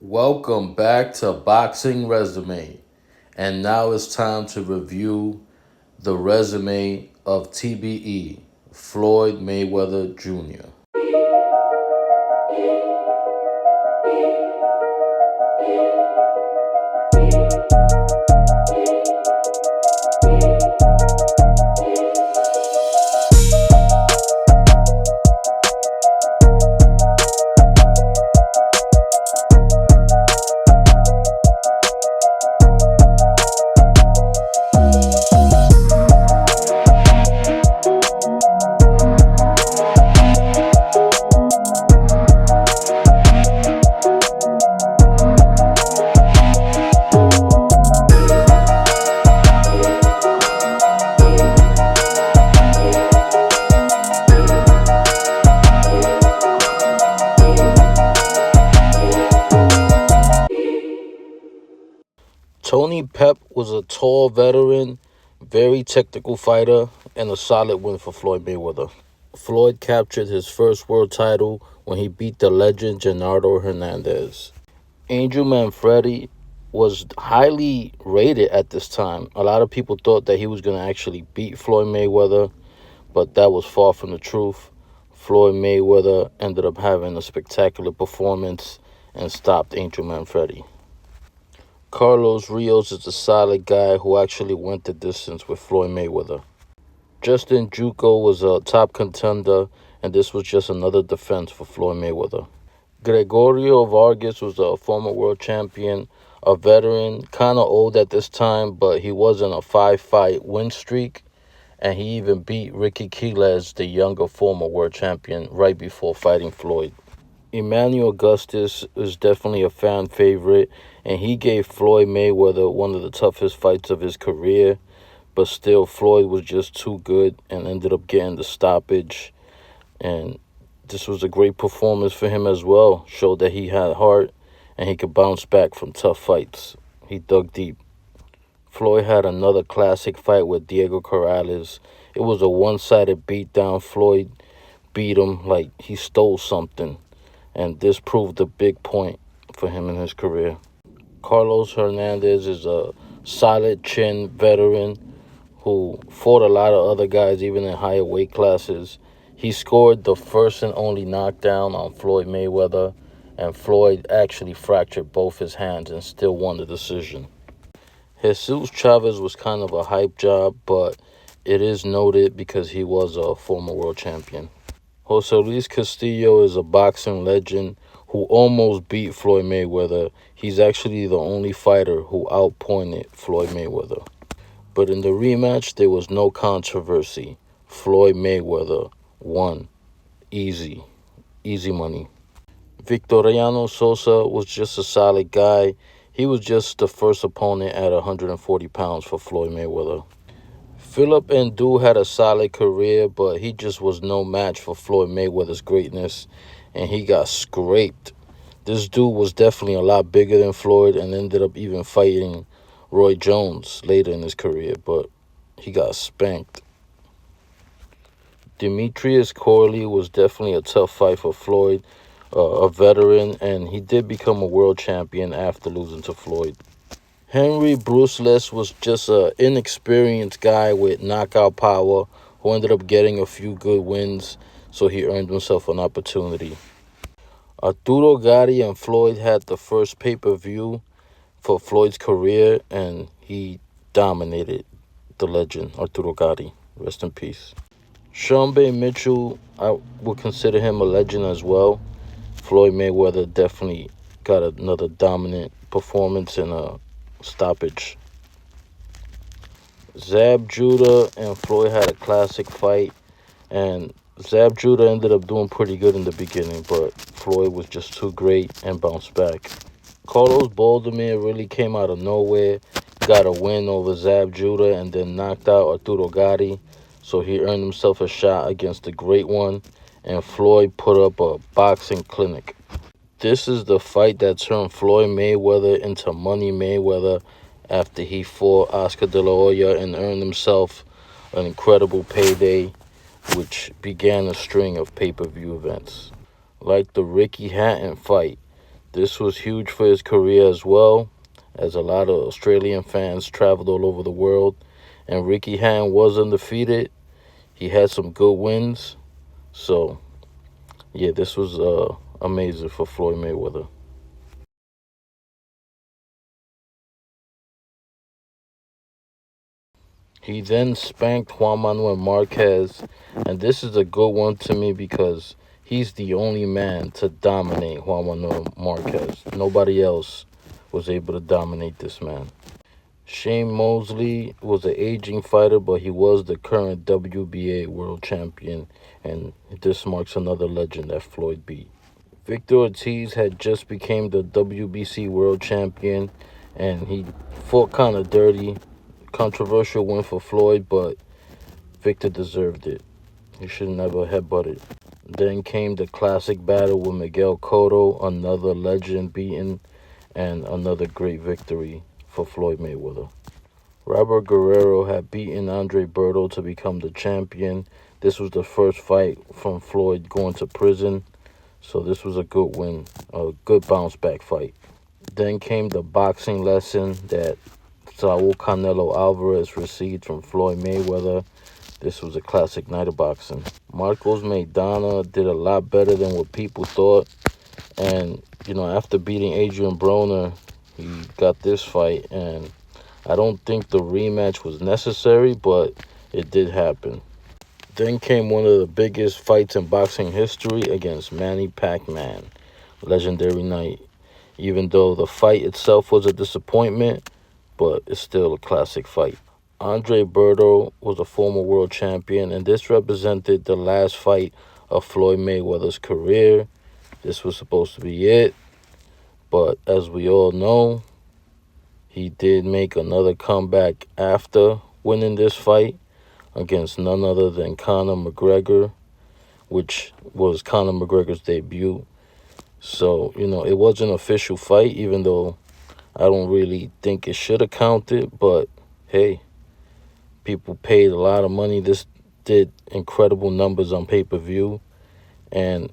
Welcome back to Boxing Resume. And now it's time to review the resume of TBE, Floyd Mayweather Jr. Tony Pep was a tall veteran, very technical fighter, and a solid win for Floyd Mayweather. Floyd captured his first world title when he beat the legend Gennaro Hernandez. Angel Manfredi was highly rated at this time. A lot of people thought that he was going to actually beat Floyd Mayweather, but that was far from the truth. Floyd Mayweather ended up having a spectacular performance and stopped Angel Manfredi. Carlos Rios is a solid guy who actually went the distance with Floyd Mayweather. Justin Juco was a top contender, and this was just another defense for Floyd Mayweather. Gregorio Vargas was a former world champion, a veteran, kind of old at this time, but he was in a 5-fight win streak, and he even beat Ricky Quiles, the younger former world champion, right before fighting Floyd. Emmanuel Augustus is definitely a fan favorite, and he gave Floyd Mayweather one of the toughest fights of his career, but still Floyd was just too good and ended up getting the stoppage. And this was a great performance for him as well. Showed that he had heart and he could bounce back from tough fights. He dug deep. Floyd had another classic fight with Diego Corrales. It was a one-sided beatdown. Floyd beat him like he stole something, and this proved a big point for him in his career. Carlos Hernandez is a solid chin veteran who fought a lot of other guys even in higher weight classes. He scored the first and only knockdown on Floyd Mayweather, and Floyd actually fractured both his hands and still won the decision. Jesus Chavez was kind of a hype job, but it is noted because he was a former world champion. Jose Luis Castillo is a boxing legend who almost beat Floyd Mayweather. He's actually the only fighter who outpointed Floyd Mayweather. But in the rematch, there was no controversy. Floyd Mayweather won. Easy. Easy money. Victoriano Sosa was just a solid guy. He was just the first opponent at 140 pounds for Floyd Mayweather. Philip Ndu had a solid career, but he just was no match for Floyd Mayweather's greatness, and he got scraped. This dude was definitely a lot bigger than Floyd and ended up even fighting Roy Jones later in his career, but he got spanked. Demetrius Corley was definitely a tough fight for Floyd, a veteran, and he did become a world champion after losing to Floyd. Henry Bruceless was just an inexperienced guy with knockout power who ended up getting a few good wins, so he earned himself an opportunity. Arturo Gatti and Floyd had the first pay-per-view for Floyd's career, and he dominated the legend, Arturo Gatti. Rest in peace. Sean Bay Mitchell, I would consider him a legend as well. Floyd Mayweather definitely got another dominant performance in a stoppage. Zab Judah and Floyd had a classic fight, and Zab Judah ended up doing pretty good in the beginning, but Floyd was just too great and bounced back. Carlos Baldomir really came out of nowhere, got a win over Zab Judah, and then knocked out Arturo Gatti, so he earned himself a shot against the great one, and Floyd put up a boxing clinic. This is the fight that turned Floyd Mayweather into Money Mayweather after he fought Oscar De La Hoya and earned himself an incredible payday, which began a string of pay-per-view events. Like the Ricky Hatton fight, This was huge for his career as well, as a lot of Australian fans traveled all over the world. And Ricky Hatton was undefeated. He had some good wins. So, yeah, this was amazing for Floyd Mayweather. He then spanked Juan Manuel Marquez, and this is a good one to me because he's the only man to dominate Juan Manuel Marquez. Nobody else was able to dominate this man. Shane Mosley was an aging fighter, but he was the current WBA world champion, and this marks another legend that Floyd beat. Victor Ortiz had just became the WBC world champion, and he fought kind of dirty. Controversial win for Floyd, but Victor deserved it. He should never headbutted. Then came the classic battle with Miguel Cotto, another legend beaten, and another great victory for Floyd Mayweather. Robert Guerrero had beaten Andre Berto to become the champion. This was the first fight from Floyd going to prison, so this was a good win, a good bounce back fight. Then came the boxing lesson that Saul Canelo Alvarez received from Floyd Mayweather. This was a classic night of boxing. Marcos Maidana did a lot better than what people thought. And, after beating Adrian Broner, he got this fight. And I don't think the rematch was necessary, but it did happen. Then came one of the biggest fights in boxing history against Manny Pacquiao. Legendary night. Even though the fight itself was a disappointment, but it's still a classic fight. Andre Berto was a former world champion, and this represented the last fight of Floyd Mayweather's career. This was supposed to be it, but as we all know, he did make another comeback after winning this fight against none other than Conor McGregor, which was Conor McGregor's debut. So, it was an official fight, even though I don't really think it should have counted, but hey, people paid a lot of money. This did incredible numbers on pay-per-view, and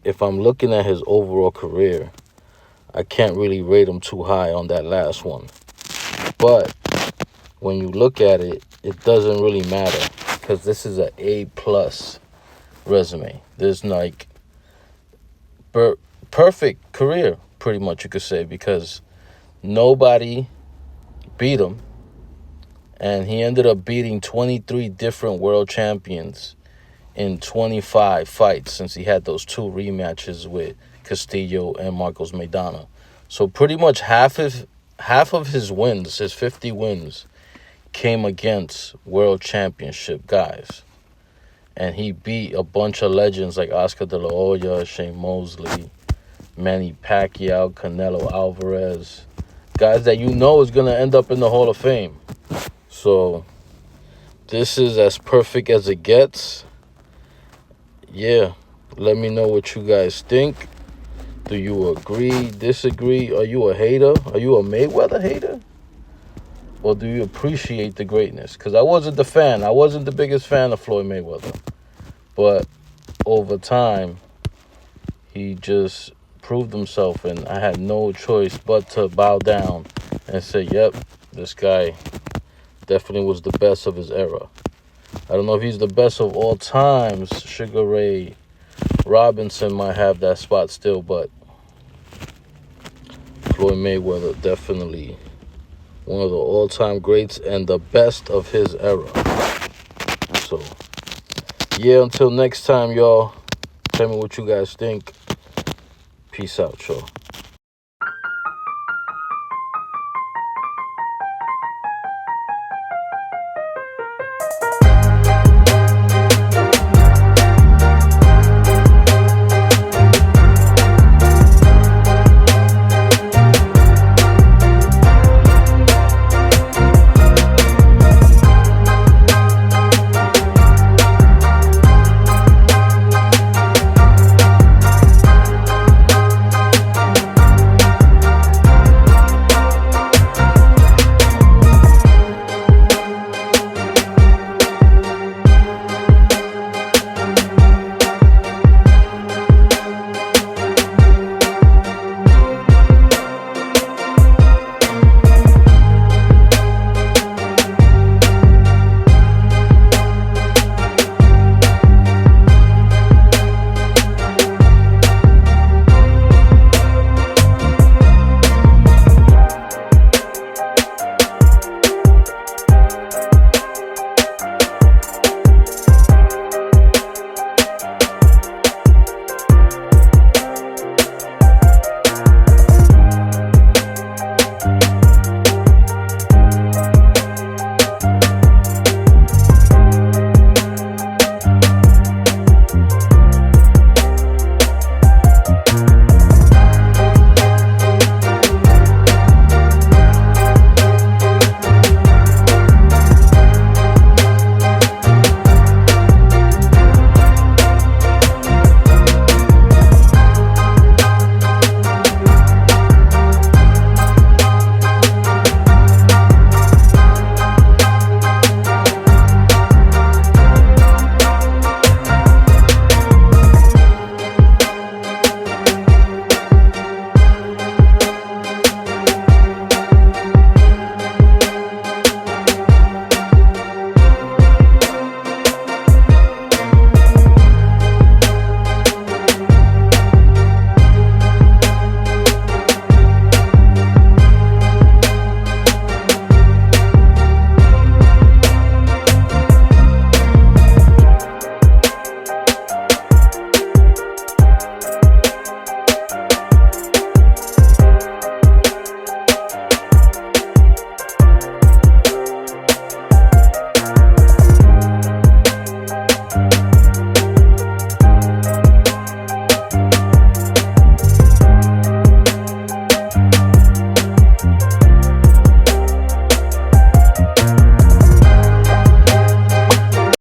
if I'm looking at his overall career, I can't really rate him too high on that last one. But when you look at it, it doesn't really matter because this is an A-plus resume. There's perfect career, pretty much you could say, because nobody beat him, and he ended up beating 23 different world champions in 25 fights since he had those two rematches with Castillo and Marcos Maidana. So pretty much half of his wins, his 50 wins, came against world championship guys. And he beat a bunch of legends like Oscar De La Hoya, Shane Mosley, Manny Pacquiao, Canelo Alvarez, guys that is going to end up in the Hall of Fame. So this is as perfect as it gets. Yeah, let me know what you guys think. Do you agree, disagree? Are you a hater? Are you a Mayweather hater? Or do you appreciate the greatness? Because I wasn't the fan. I wasn't the biggest fan of Floyd Mayweather. But over time, he just proved himself, and I had no choice but to bow down and say, yep, this guy definitely was the best of his era. I don't know if he's the best of all times. Sugar Ray Robinson might have that spot still, but Floyd Mayweather definitely one of the all-time greats and the best of his era. So, yeah, until next time, y'all. Tell me what you guys think. Peace out, y'all.